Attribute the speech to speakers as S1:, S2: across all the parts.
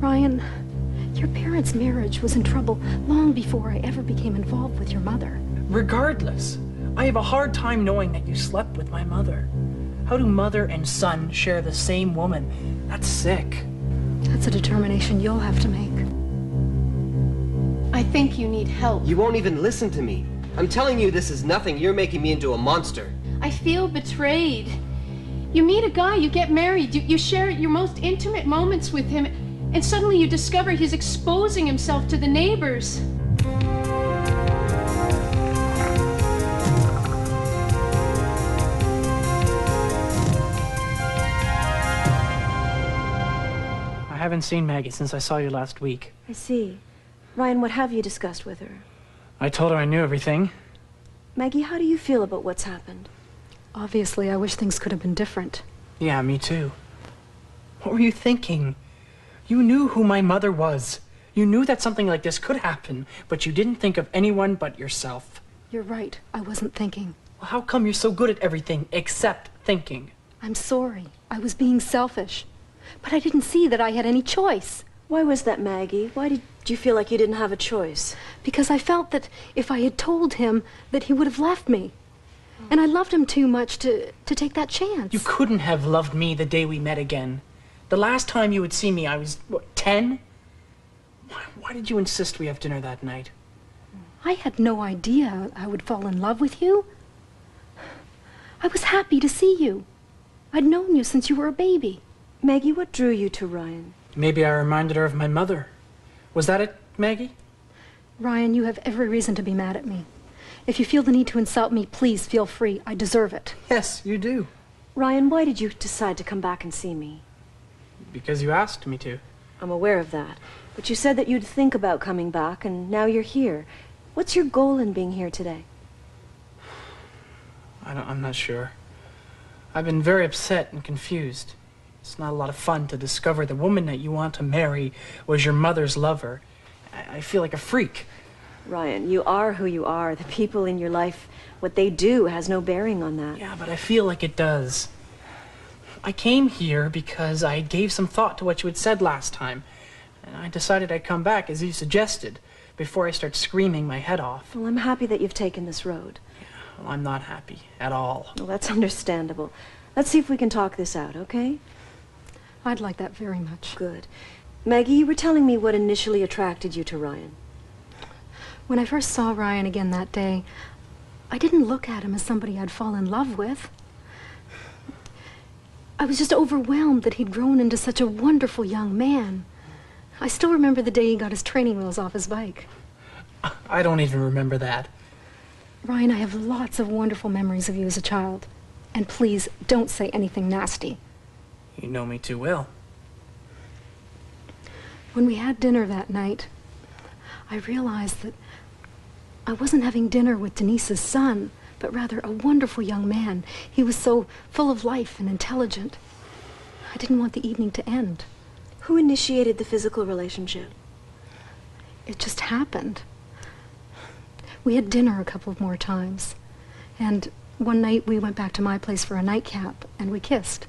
S1: Ryan, your parents' marriage was in trouble long before I ever became involved with your mother.
S2: Regardless, I have a hard time knowing that you slept with my mother. How do mother and son share the same woman? That's sick.
S1: That's a determination you'll have to make.
S3: I think you need help.
S4: You won't even listen to me. I'm telling you this is nothing. You're making me into a monster.
S3: I feel betrayed. You meet a guy, you get married, you share your most intimate moments with him, and suddenly you discover he's exposing himself to the neighbors.
S2: I haven't seen Maggie since I saw you last week.
S1: I see. Ryan, what have you discussed with her?
S2: I told her I knew everything.
S1: Maggie, how do you feel about what's happened? Obviously, I wish things could have been different.
S2: Yeah, me too. What were you thinking? You knew who my mother was. You knew that something like this could happen, but you didn't think of anyone but yourself.
S1: You're right. I wasn't thinking.
S2: Well, how come you're so good at everything except thinking?
S1: I'm sorry. I was being selfish. But I didn't see that I had any choice.
S5: Why was that, Maggie? Why did you feel like you didn't have a choice?
S1: Because I felt that if I had told him, that he would have left me. And I loved him too much to take that chance.
S2: You couldn't have loved me the day we met again. The last time you would see me, I was, what, 10? Why did you insist we have dinner that night?
S1: I had no idea I would fall in love with you. I was happy to see you. I'd known you since you were a baby.
S5: Maggie, what drew you to Ryan?
S2: Maybe I reminded her of my mother. Was that it, Maggie?
S1: Ryan, you have every reason to be mad at me. If you feel the need to insult me, please feel free. I deserve it.
S2: Yes, you do.
S5: Ryan, why did you decide to come back and see me?
S2: Because you asked me to.
S5: I'm aware of that. But you said that you'd think about coming back, and now you're here. What's your goal in being here today?
S2: I'm not sure. I've been very upset and confused. It's not a lot of fun to discover the woman that you want to marry was your mother's lover. I feel like a freak.
S5: Ryan, you are who you are. The people in your life, what they do has no bearing on that.
S2: Yeah, but I feel like it does. I came here because I gave some thought to what you had said last time. And I decided I'd come back, as you suggested, before I start screaming my head off.
S5: Well, I'm happy that you've taken this road.
S2: Yeah, well, I'm not happy at all.
S5: Well, that's understandable. Let's see if we can talk this out, okay?
S1: I'd like that very much.
S5: Good. Maggie, you were telling me what initially attracted you to Ryan.
S1: When I first saw Ryan again that day, I didn't look at him as somebody I'd fall in love with. I was just overwhelmed that he'd grown into such a wonderful young man. I still remember the day he got his training wheels off his bike.
S2: I don't even remember that.
S1: Ryan, I have lots of wonderful memories of you as a child. And please, don't say anything nasty.
S2: You know me too well.
S1: When we had dinner that night, I realized that I wasn't having dinner with Denise's son, but rather a wonderful young man. He was so full of life and intelligent. I didn't want the evening to end.
S5: Who initiated the physical relationship?
S1: It just happened. We had dinner a couple more times. And one night we went back to my place for a nightcap, and we kissed.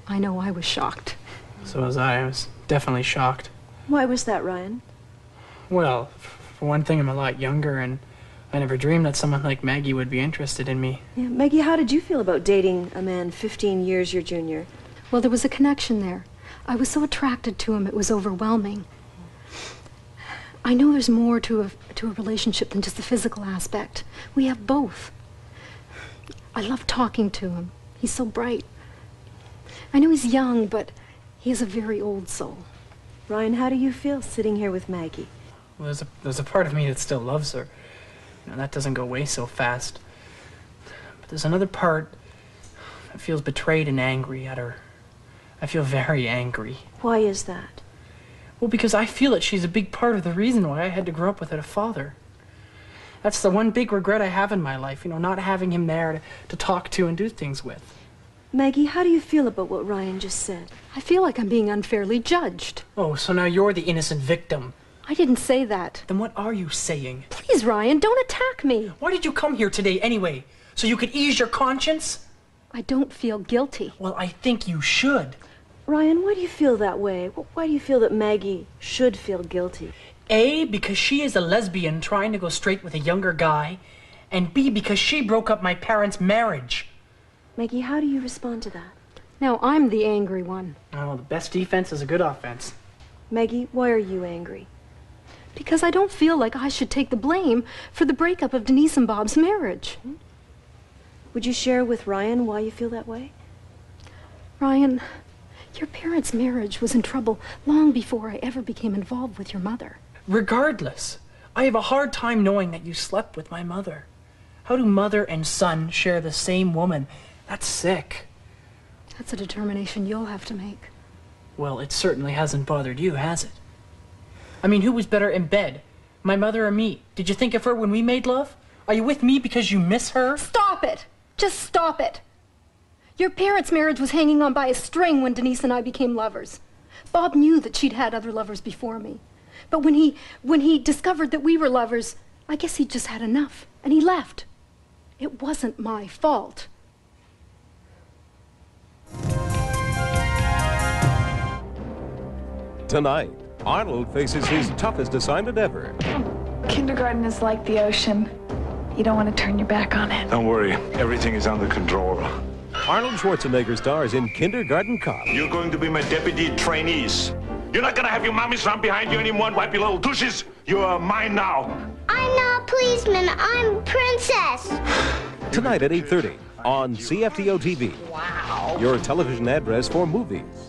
S1: I know I was shocked.
S2: So was I. I was definitely shocked.
S5: Why was that, Ryan?
S2: Well, for one thing, I'm a lot younger, and I never dreamed that someone like Maggie would be interested in me.
S5: Yeah, Maggie, how did you feel about dating a man 15 years your junior?
S1: Well, there was a connection there. I was so attracted to him, it was overwhelming. I know there's more to a relationship than just the physical aspect. We have both. I love talking to him. He's so bright. I know he's young, but he has a very old soul.
S5: Ryan, how do you feel sitting here with Maggie?
S2: Well, there's a part of me that still loves her. You know, that doesn't go away so fast. But there's another part that feels betrayed and angry at her. I feel very angry.
S5: Why is that?
S2: Well, because I feel that she's a big part of the reason why I had to grow up without a father. That's the one big regret I have in my life, you know, not having him there to talk to and do things with.
S5: Maggie, how do you feel about what Ryan just said?
S1: I feel like I'm being unfairly judged.
S2: Oh, so now you're the innocent victim.
S1: I didn't say that.
S2: Then what are you saying?
S1: Please, Ryan, don't attack me.
S2: Why did you come here today anyway? So you could ease your conscience?
S1: I don't feel guilty.
S2: Well, I think you should.
S5: Ryan, why do you feel that way? Why do you feel that Maggie should feel guilty?
S2: A, because she is a lesbian trying to go straight with a younger guy, and B, because she broke up my parents' marriage.
S5: Maggie, how do you respond to that?
S1: Now I'm the angry one.
S2: Oh, the best defense is a good offense.
S5: Maggie, why are you angry?
S1: Because I don't feel like I should take the blame for the breakup of Denise and Bob's marriage.
S5: Would you share with Ryan why you feel that way?
S1: Ryan, your parents' marriage was in trouble long before I ever became involved with your mother.
S2: Regardless, I have a hard time knowing that you slept with my mother. How do mother and son share the same woman? That's sick.
S1: That's a determination you'll have to make.
S2: Well, it certainly hasn't bothered you, has it? I mean, who was better in bed? My mother or me? Did you think of her when we made love? Are you with me because you miss her?
S1: Stop it! Just stop it! Your parents' marriage was hanging on by a string when Denise and I became lovers. Bob knew that she'd had other lovers before me. But when he discovered that we were lovers, I guess he'd just had enough, and he left. It wasn't my fault.
S6: Tonight, Arnold faces his toughest assignment ever.
S7: Kindergarten is like the ocean. You don't want to turn your back on it.
S8: Don't worry, everything is under control.
S6: Arnold Schwarzenegger stars in Kindergarten Cop.
S8: You're going to be my deputy trainees. You're not going to have your mommies run behind you anymore and wipe your little douches. You're mine now.
S9: I'm not a policeman, I'm a princess.
S6: Tonight at 8:30 on CFTO TV. Wow. Your television address for movies.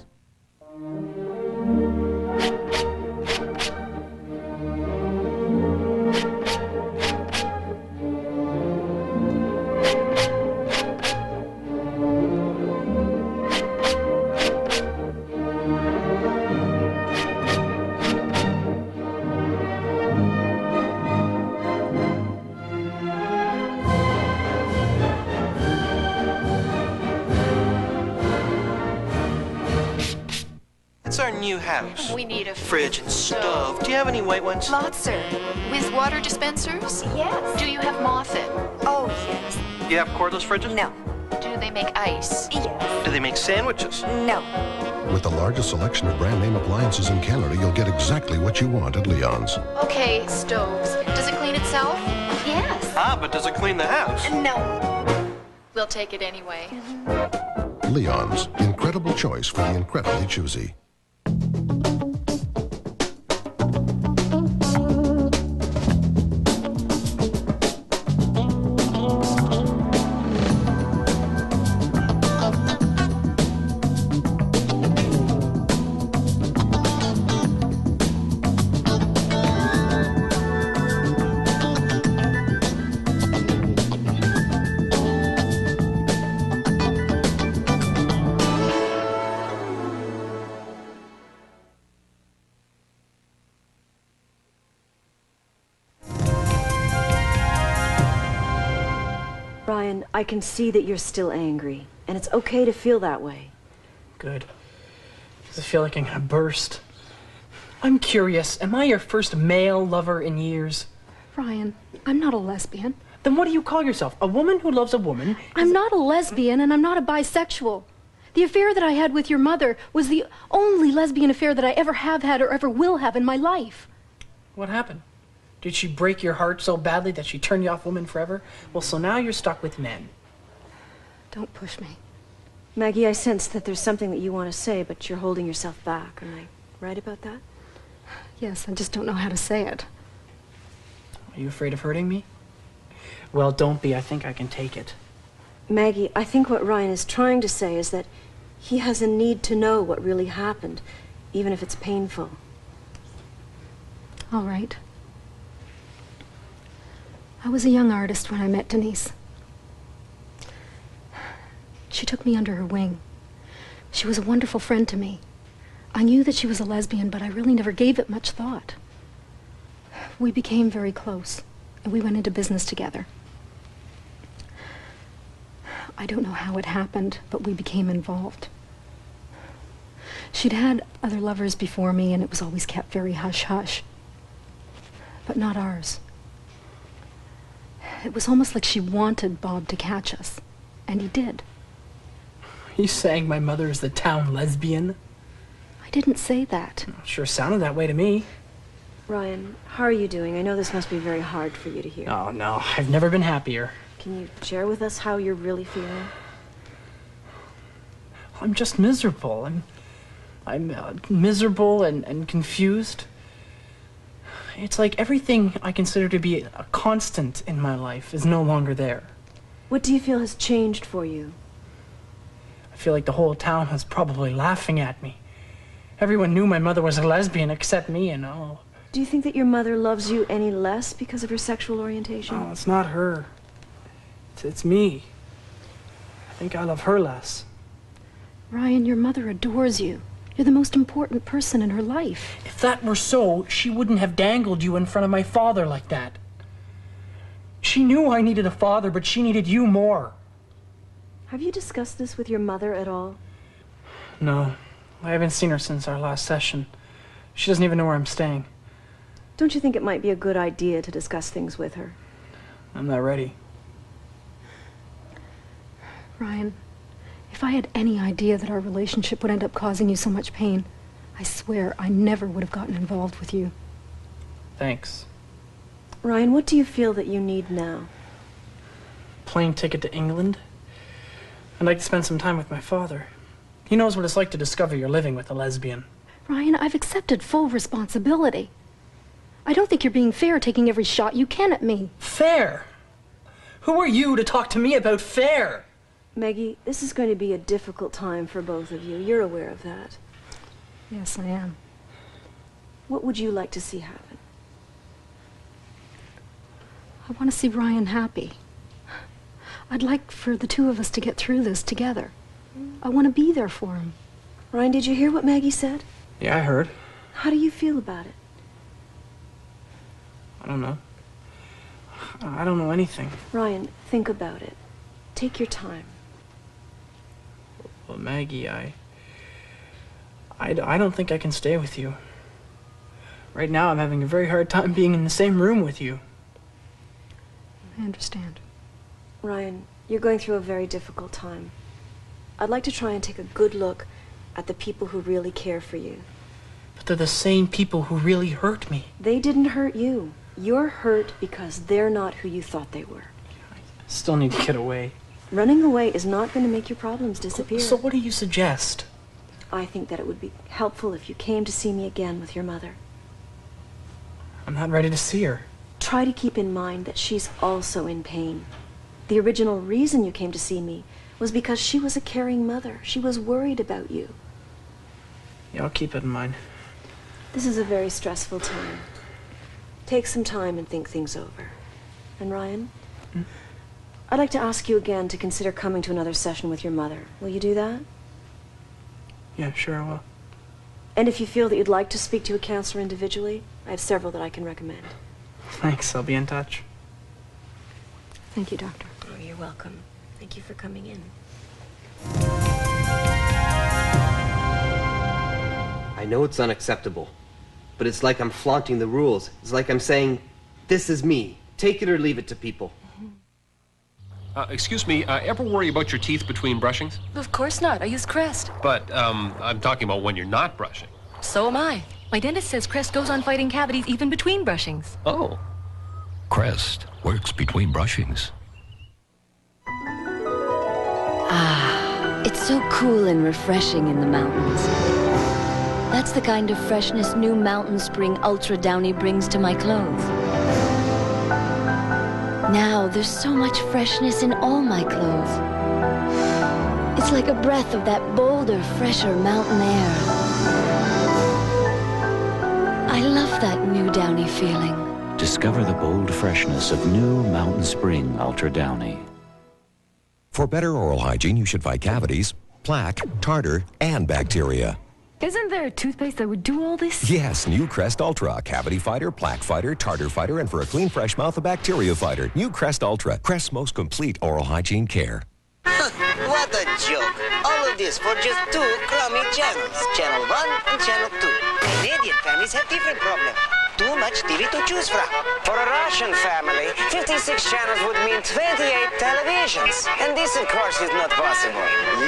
S10: It's our new house.
S11: We need a
S10: Fridge and stove. Do you have any white ones?
S11: Lots, sir. With water dispensers?
S12: Yes.
S11: Do you have Moffat?
S12: Oh, yes.
S10: Do you have cordless fridges?
S12: No.
S11: Do they make ice?
S12: Yes.
S10: Do they make sandwiches?
S12: No.
S13: With the largest selection of brand name appliances in Canada, you'll get exactly what you want at Leon's.
S11: Okay, stoves. Does it clean itself?
S12: Yes.
S10: Ah, but does it clean the house?
S12: No.
S11: We'll take it anyway.
S13: Leon's, incredible choice for the incredibly choosy.
S5: Ryan, I can see that you're still angry, and it's okay to feel that way.
S2: Good. I feel like I'm gonna burst. I'm curious, am I your first male lover in years?
S1: Ryan, I'm not a lesbian.
S2: Then what do you call yourself? A woman who loves a woman?
S1: I'm not a lesbian, and I'm not a bisexual. The affair that I had with your mother was the only lesbian affair that I ever have had or ever will have in my life.
S2: What happened? Did she break your heart so badly that she turned you off women forever? Well, so now you're stuck with men.
S1: Don't push me.
S5: Maggie, I sense that there's something that you want to say, but you're holding yourself back. Am I right about that?
S1: Yes, I just don't know how to say it.
S2: Are you afraid of hurting me? Well, don't be. I think I can take it.
S5: Maggie, I think what Ryan is trying to say is that he has a need to know what really happened, even if it's painful.
S1: All right. I was a young artist when I met Denise. She took me under her wing. She was a wonderful friend to me. I knew that she was a lesbian, but I really never gave it much thought. We became very close, and we went into business together. I don't know how it happened, but we became involved. She'd had other lovers before me, and it was always kept very hush-hush. But not ours. It was almost like she wanted Bob to catch us, and he did.
S2: Are you saying my mother is the town lesbian?
S1: I didn't say that.
S2: It sure sounded that way to me.
S5: Ryan, how are you doing? I know this must be very hard for you to hear.
S2: Oh, no. I've never been happier.
S5: Can you share with us how you're really feeling?
S2: I'm just miserable. I'm miserable and confused. It's like everything I consider to be a constant in my life is no longer there.
S5: What do you feel has changed for you?
S2: I feel like the whole town was probably laughing at me. Everyone knew my mother was a lesbian except me and all.
S5: Do you think that your mother loves you any less because of her sexual orientation?
S2: Oh, it's not her. It's me. I think I love her less.
S1: Ryan, your mother adores you. You're the most important person in her life.
S2: If that were so, she wouldn't have dangled you in front of my father like that. She knew I needed a father, but she needed you more.
S5: Have you discussed this with your mother at all?
S2: No. I haven't seen her since our last session. She doesn't even know where I'm staying.
S5: Don't you think it might be a good idea to discuss things with her?
S2: I'm not ready.
S1: Ryan, if I had any idea that our relationship would end up causing you so much pain, I swear I never would have gotten involved with you.
S2: Thanks.
S5: Ryan, what do you feel that you need now?
S2: Plane ticket to England. I'd like to spend some time with my father. He knows what it's like to discover you're living with a lesbian.
S1: Ryan, I've accepted full responsibility. I don't think you're being fair taking every shot you can at me.
S2: Fair? Who are you to talk to me about fair?
S5: Maggie, this is going to be a difficult time for both of you. You're aware of that.
S1: Yes, I am.
S5: What would you like to see happen?
S1: I want to see Ryan happy. I'd like for the two of us to get through this together. I want to be there for him.
S5: Ryan, did you hear what Maggie said?
S2: Yeah, I heard.
S5: How do you feel about it?
S2: I don't know. I don't know anything.
S5: Ryan, think about it. Take your time.
S2: Well, Maggie, I don't think I can stay with you. Right now, I'm having a very hard time being in the same room with you.
S1: I understand.
S5: Ryan, you're going through a very difficult time. I'd like to try and take a good look at the people who really care for you.
S2: But they're the same people who really hurt me.
S5: They didn't hurt you. You're hurt because they're not who you thought they were.
S2: I still need to get away.
S5: Running away is not going to make your problems disappear.
S2: So what do you suggest?
S5: I think that it would be helpful if you came to see me again with your mother.
S2: I'm not ready to see her.
S5: Try to keep in mind that she's also in pain. The original reason you came to see me was because she was a caring mother. She was worried about you.
S2: Yeah, I'll keep it in mind.
S5: This is a very stressful time. Take some time and think things over. And Ryan, I'd like to ask you again to consider coming to another session with your mother. Will you do that?
S2: Yeah, sure I will.
S5: And if you feel that you'd like to speak to a counselor individually, I have several that I can recommend.
S2: Thanks, I'll be in touch.
S1: Thank you, Doctor.
S5: Oh, you're welcome. Thank you for coming in.
S4: I know it's unacceptable, but it's like I'm flaunting the rules. It's like I'm saying, this is me. Take it or leave it to people.
S14: Excuse me, ever worry about your teeth between brushings?
S12: Of course not. I use Crest.
S14: But, I'm talking about when you're not brushing.
S12: So am I. My dentist says Crest goes on fighting cavities even between brushings.
S14: Oh.
S15: Crest works between brushings.
S16: Ah, it's so cool and refreshing in the mountains. That's the kind of freshness new Mountain Spring Ultra Downy brings to my clothes. Now, there's so much freshness in all my clothes. It's like a breath of that bolder, fresher mountain air. I love that new Downy feeling.
S17: Discover the bold freshness of new Mountain Spring Ultra Downy.
S18: For better oral hygiene, you should fight cavities, plaque, tartar, and bacteria.
S7: Isn't there a toothpaste that would do all this?
S18: Yes, new Crest Ultra. Cavity fighter, plaque fighter, tartar fighter, and for a clean, fresh mouth, a bacteria fighter. New Crest Ultra. Crest's most complete oral hygiene care.
S19: What a joke. All of this for just 2 crummy channels. Channel 1 and Channel 2. Canadian families have different problems. too much TV to choose from. For a Russian family, 56 channels would mean 28 televisions. And this, of course, is not possible.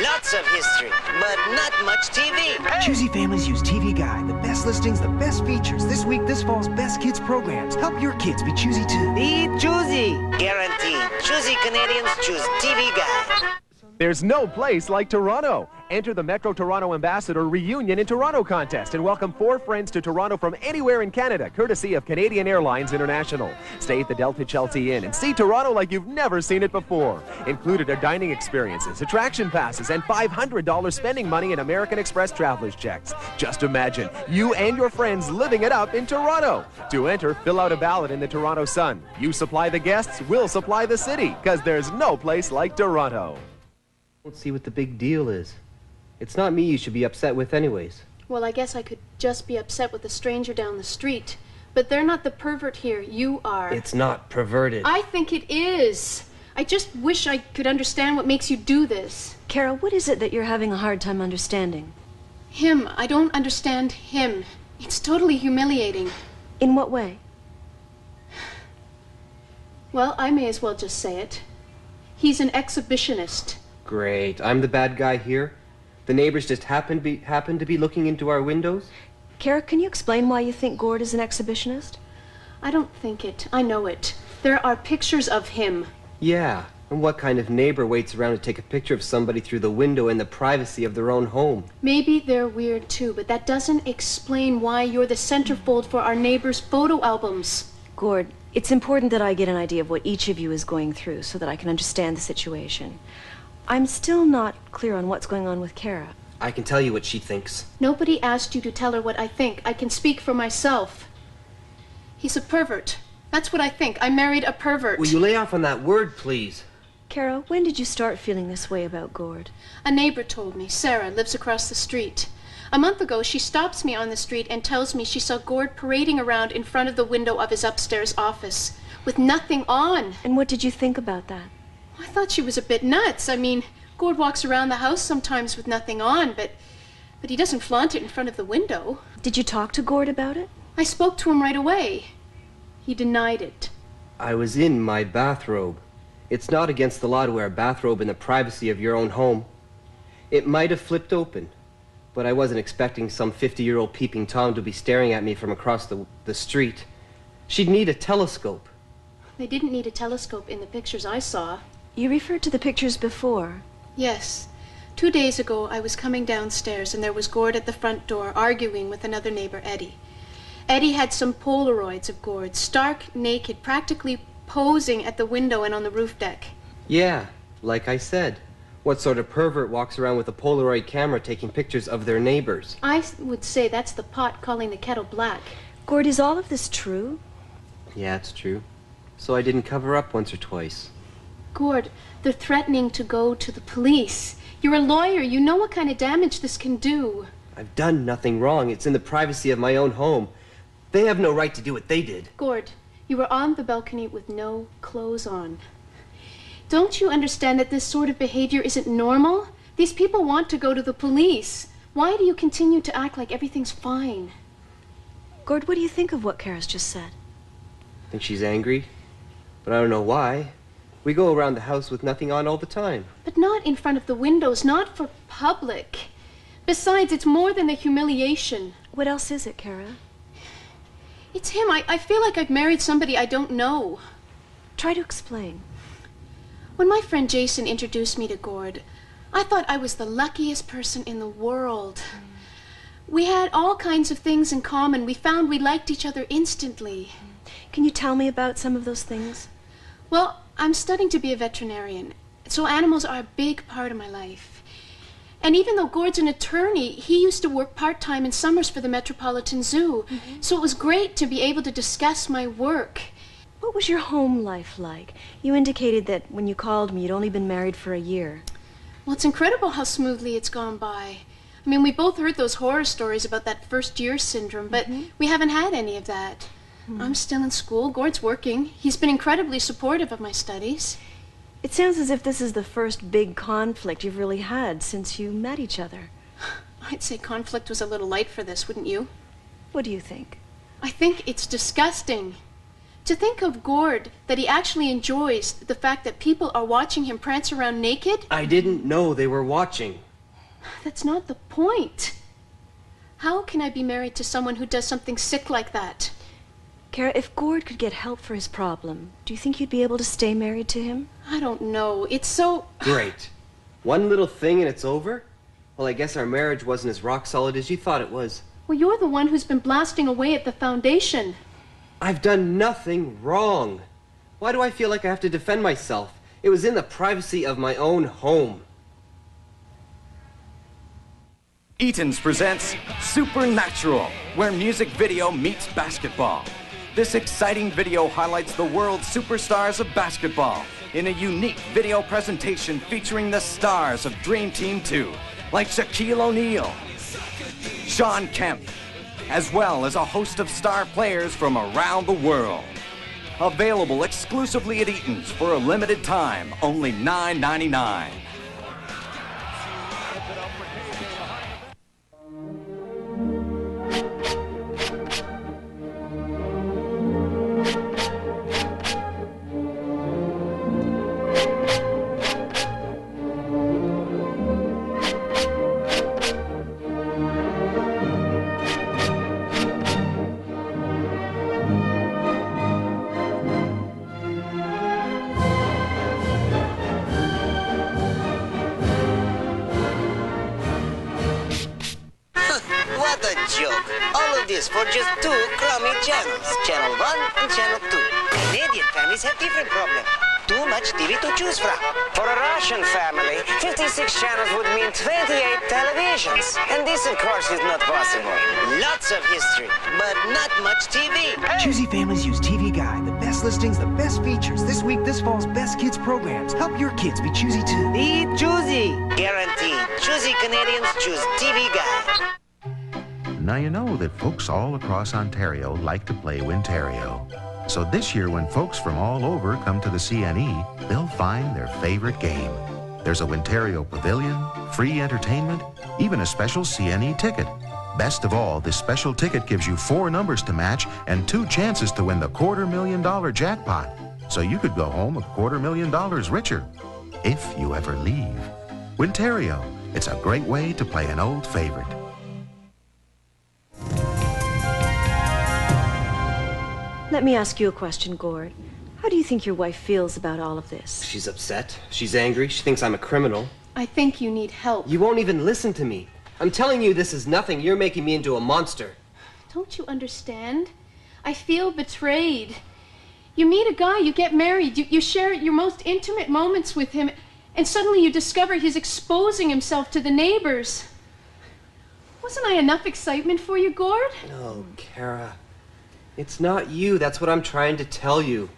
S19: Lots of history, but not much TV.
S20: Choosy families use TV Guide. The best listings, the best features. This week, this fall's best kids programs. Help your kids be choosy too.
S19: Be choosy. Guaranteed. Choosy Canadians choose TV Guide.
S21: There's no place like Toronto. Enter the Metro Toronto Ambassador Reunion in Toronto contest and welcome 4 friends to Toronto from anywhere in Canada, courtesy of Canadian Airlines International. Stay at the Delta Chelsea Inn and see Toronto like you've never seen it before. Included are dining experiences, attraction passes, and $500 spending money in American Express traveler's checks. Just imagine, you and your friends living it up in Toronto. To enter, fill out a ballot in the Toronto Sun. You supply the guests, we'll supply the city, because there's no place like Toronto.
S4: I don't see what the big deal is. It's not me you should be upset with anyways.
S3: Well, I guess I could just be upset with the stranger down the street. But they're not the pervert here. You are.
S4: It's not perverted.
S3: I think it is. I just wish I could understand what makes you do this.
S5: Kara, what is it that you're having a hard time understanding?
S3: Him. I don't understand him. It's totally humiliating.
S5: In what way?
S3: Well, I may as well just say it. He's an exhibitionist.
S4: Great. I'm the bad guy here? The neighbors just happened to be looking into our windows?
S5: Kara, can you explain why you think Gord is an exhibitionist?
S3: I don't think it. I know it. There are pictures of him.
S4: Yeah. And what kind of neighbor waits around to take a picture of somebody through the window in the privacy of their own home?
S3: Maybe they're weird too, but that doesn't explain why you're the centerfold for our neighbors' photo albums.
S5: Gord, it's important that I get an idea of what each of you is going through so that I can understand the situation. I'm still not clear on what's going on with Kara.
S4: I can tell you what she thinks.
S3: Nobody asked you to tell her what I think. I can speak for myself. He's a pervert. That's what I think. I married a pervert.
S4: Will you lay off on that word, please?
S5: Kara, when did you start feeling this way about Gord?
S3: A neighbor told me. Sarah lives across the street. A month ago, she stops me on the street and tells me she saw Gord parading around in front of the window of his upstairs office with nothing on.
S5: And what did you think about that?
S3: I thought she was a bit nuts. I mean, Gord walks around the house sometimes with nothing on, but he doesn't flaunt it in front of the window.
S5: Did you talk to Gord about it?
S3: I spoke to him right away. He denied it.
S4: I was in my bathrobe. It's not against the law to wear a bathrobe in the privacy of your own home. It might have flipped open, but I wasn't expecting some 50-year-old peeping Tom to be staring at me from across the street. She'd need a telescope.
S3: They didn't need a telescope in the pictures I saw.
S5: You referred to the pictures before.
S3: Yes. 2 days ago, I was coming downstairs, and there was Gord at the front door arguing with another neighbor, Eddie. Eddie had some Polaroids of Gord, stark naked, practically posing at the window and on the roof deck.
S4: Yeah, like I said. What sort of pervert walks around with a Polaroid camera taking pictures of their neighbors?
S3: I would say that's the pot calling the kettle black.
S5: Gord, is all of this true?
S4: Yeah, it's true. So I didn't cover up once or twice.
S3: Gord, they're threatening to go to the police. You're a lawyer. You know what kind of damage this can do.
S4: I've done nothing wrong. It's in the privacy of my own home. They have no right to do what they did.
S3: Gord, you were on the balcony with no clothes on. Don't you understand that this sort of behavior isn't normal? These people want to go to the police. Why do you continue to act like everything's fine?
S5: Gord, what do you think of what Kara's just said?
S4: I think she's angry, but I don't know why. We go around the house with nothing on all the time.
S3: But not in front of the windows, not for public. Besides, it's more than the humiliation.
S5: What else is it, Kara?
S3: It's him. I feel like I've married somebody I don't know.
S5: Try to explain.
S3: When my friend Jason introduced me to Gord, I thought I was the luckiest person in the world. We had all kinds of things in common. We found we liked each other instantly.
S5: Can you tell me about some of those things?
S3: Well, I'm studying to be a veterinarian, so animals are a big part of my life. And even though Gord's an attorney, he used to work part-time in summers for the Metropolitan Zoo. So it was great to be able to discuss my work.
S5: What was your home life like? You indicated that when you called me, you'd only been married for a year.
S3: Well, it's incredible how smoothly it's gone by. I mean, we both heard those horror stories about that first-year syndrome, but we haven't had any of that. I'm still in school. Gord's working. He's been incredibly supportive of my studies.
S5: It sounds as if this is the first big conflict you've really had since you met each other.
S3: I'd say conflict was a little light for this, wouldn't you?
S5: What do you think?
S3: I think it's disgusting. To think of Gord, that he actually enjoys the fact that people are watching him prance around naked?
S4: I didn't know they were watching.
S3: That's not the point. How can I be married to someone who does something sick like that?
S5: Kara, if Gord could get help for his problem, do you think you'd be able to stay married to him?
S3: I don't know. It's so...
S4: Great. One little thing and it's over? Well, I guess our marriage wasn't as rock solid as you thought it was.
S3: Well, you're the one who's been blasting away at the foundation.
S4: I've done nothing wrong. Why do I feel like I have to defend myself? It was in the privacy of my own home.
S8: Eaton's presents Supernatural, where music video meets basketball. This exciting video highlights the world's superstars of basketball in a unique video presentation featuring the stars of Dream Team 2, like Shaquille O'Neal, Sean Kemp, as well as a host of star players from around the world. Available exclusively at Eaton's for a limited time, only $9.99.
S19: For just 2 crummy channels, Channel 1 and Channel 2. Canadian families have different problems. Too much TV to choose from.
S22: For a Russian family, 56 channels would mean 28 televisions.
S19: And this, of course, is not possible. Lots of history, but not much TV.
S20: Choosy Families use TV Guide. The best listings, the best features. This week, this fall's best kids programs. Help your kids be choosy too.
S19: Be choosy. Guaranteed. Choosy Canadians choose TV Guide.
S23: Now you know that folks all across Ontario like to play Wintario. So this year when folks from all over come to the CNE, they'll find their favorite game. There's a Wintario pavilion, free entertainment, even a special CNE ticket. Best of all, this special ticket gives you 4 numbers to match and 2 chances to win the $250,000 jackpot. So you could go home $250,000 richer, if you ever leave. Wintario, it's a great way to play an old favorite.
S5: Let me ask you a question, Gord. How do you think your wife feels about all of this?
S4: She's upset. She's angry. She thinks I'm a criminal.
S3: I think you need help.
S4: You won't even listen to me. I'm telling you this is nothing. You're making me into a monster.
S3: Don't you understand? I feel betrayed. You meet a guy, you get married, you share your most intimate moments with him, and suddenly you discover he's exposing himself to the neighbors. Wasn't I enough excitement for you, Gord?
S4: No, Kara. It's not you. That's what I'm trying to tell you.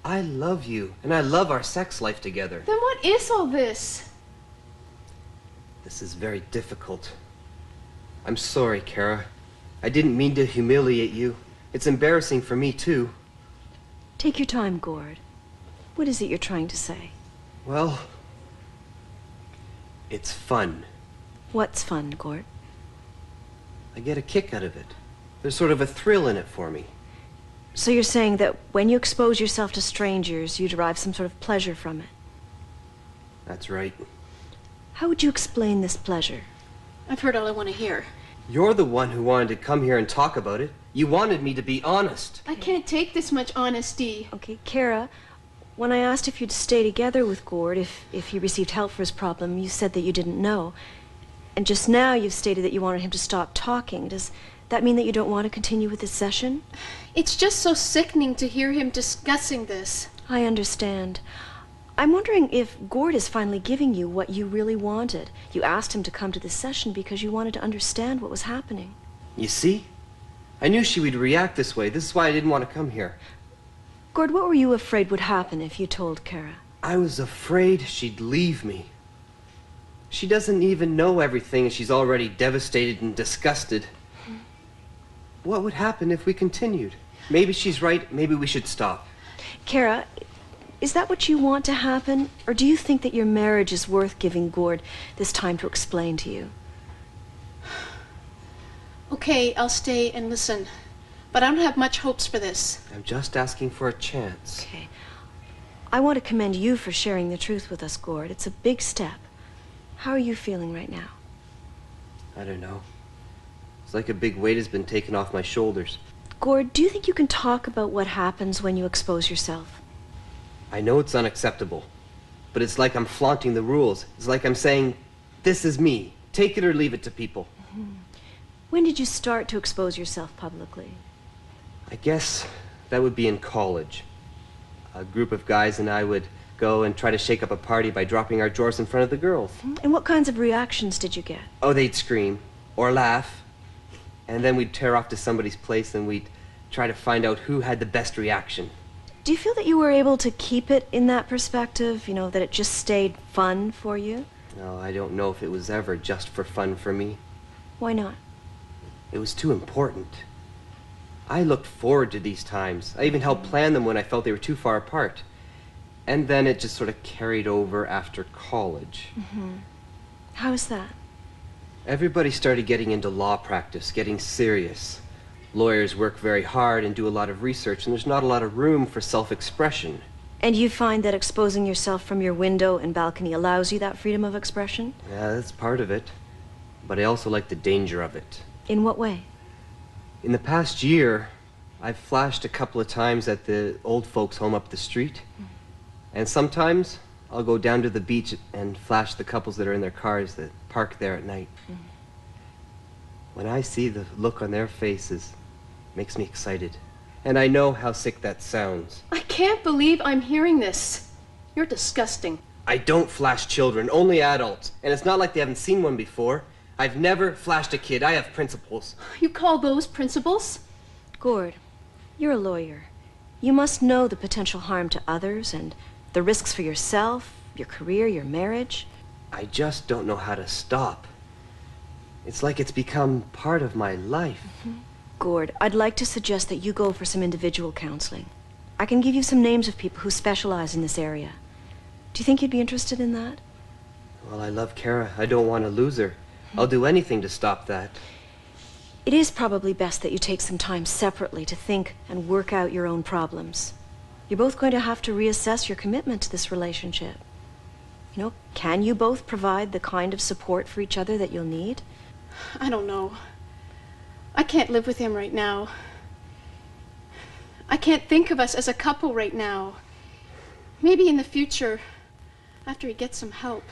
S4: I love you, and I love our sex life together.
S3: Then what is all this?
S4: This is very difficult. I'm sorry, Kara. I didn't mean to humiliate you. It's embarrassing for me, too.
S5: Take your time, Gord. What is it you're trying to say?
S4: Well, it's fun.
S5: What's fun, Gord?
S4: I get a kick out of it. There's sort of a thrill in it for me.
S5: So you're saying that when you expose yourself to strangers, you derive some sort of pleasure from it?
S4: That's right.
S5: How would you explain this pleasure?
S3: I've heard all I want to hear.
S4: You're the one who wanted to come here and talk about it. You wanted me to be honest.
S3: I can't take this much honesty.
S5: Okay, Kara, when I asked if you'd stay together with Gord, if he received help for his problem, you said that you didn't know. And just now you've stated that you wanted him to stop talking. Does that mean that you don't want to continue with this session?
S3: It's just so sickening to hear him discussing this.
S5: I understand. I'm wondering if Gord is finally giving you what you really wanted. You asked him to come to this session because you wanted to understand what was happening.
S4: You see? I knew she would react this way. This is why I didn't want to come here.
S5: Gord, what were you afraid would happen if you told Kara?
S4: I was afraid she'd leave me. She doesn't even know everything and she's already devastated and disgusted. What would happen if we continued? Maybe she's right. Maybe we should stop.
S5: Kara, is that what you want to happen? Or do you think that your marriage is worth giving Gord this time to explain to you?
S3: Okay, I'll stay and listen. but I don't have much hopes for this.
S4: I'm just asking for a chance.
S5: Okay. I want to commend you for sharing the truth with us, Gord. It's a big step. How are you feeling right now?
S4: I don't know. It's like a big weight has been taken off my shoulders.
S5: Gord, do you think you can talk about what happens when you expose yourself?
S4: I know it's unacceptable, but it's like I'm flaunting the rules. It's like I'm saying, this is me. Take it or leave it to people.
S5: When did you start to expose yourself publicly?
S4: I guess that would be in college. A group of guys and I would go and try to shake up a party by dropping our drawers in front of the girls.
S5: And what kinds of reactions did you get?
S4: Oh, they'd scream or laugh. And then we'd tear off to somebody's place and we'd try to find out who had the best reaction.
S5: Do you feel that you were able to keep it in that perspective? You know, that it just stayed fun for you?
S4: No, I don't know if it was ever just for fun for me.
S5: Why not?
S4: It was too important. I looked forward to these times. I even helped plan them when I felt they were too far apart. And then it just sort of carried over after college.
S5: How is that?
S4: Everybody started getting into law practice, getting serious. Lawyers work very hard and do a lot of research, and there's not a lot of room for self-expression.
S5: And you find that exposing yourself from your window and balcony allows you that freedom of expression?
S4: Yeah, that's part of it. But I also like the danger of it.
S5: In what way?
S4: In the past year, I've flashed a couple of times at the old folks' home up the street. And sometimes I'll go down to the beach and flash the couples that are in their cars that park there at night. When I see the look on their faces, it makes me excited. And I know how sick that sounds.
S3: I can't believe I'm hearing this. You're disgusting.
S4: I don't flash children, only adults. And it's not like they haven't seen one before. I've never flashed a kid. I have principles.
S3: You call those principles?
S5: Gord, you're a lawyer. You must know the potential harm to others and the risks for yourself, your career, your marriage.
S4: I just don't know how to stop. It's like it's become part of my life.
S5: Gord, I'd like to suggest that you go for some individual counseling. I can give you some names of people who specialize in this area. Do you think you'd be interested in that?
S4: Well, I love Kara. I don't want to lose her. I'll do anything to stop that.
S5: It is probably best that you take some time separately to think and work out your own problems. You're both going to have to reassess your commitment to this relationship. You know, can you both provide the kind of support for each other that you'll need?
S3: I don't know. I can't live with him right now. I can't think of us as a couple right now. Maybe in the future, after he gets some help.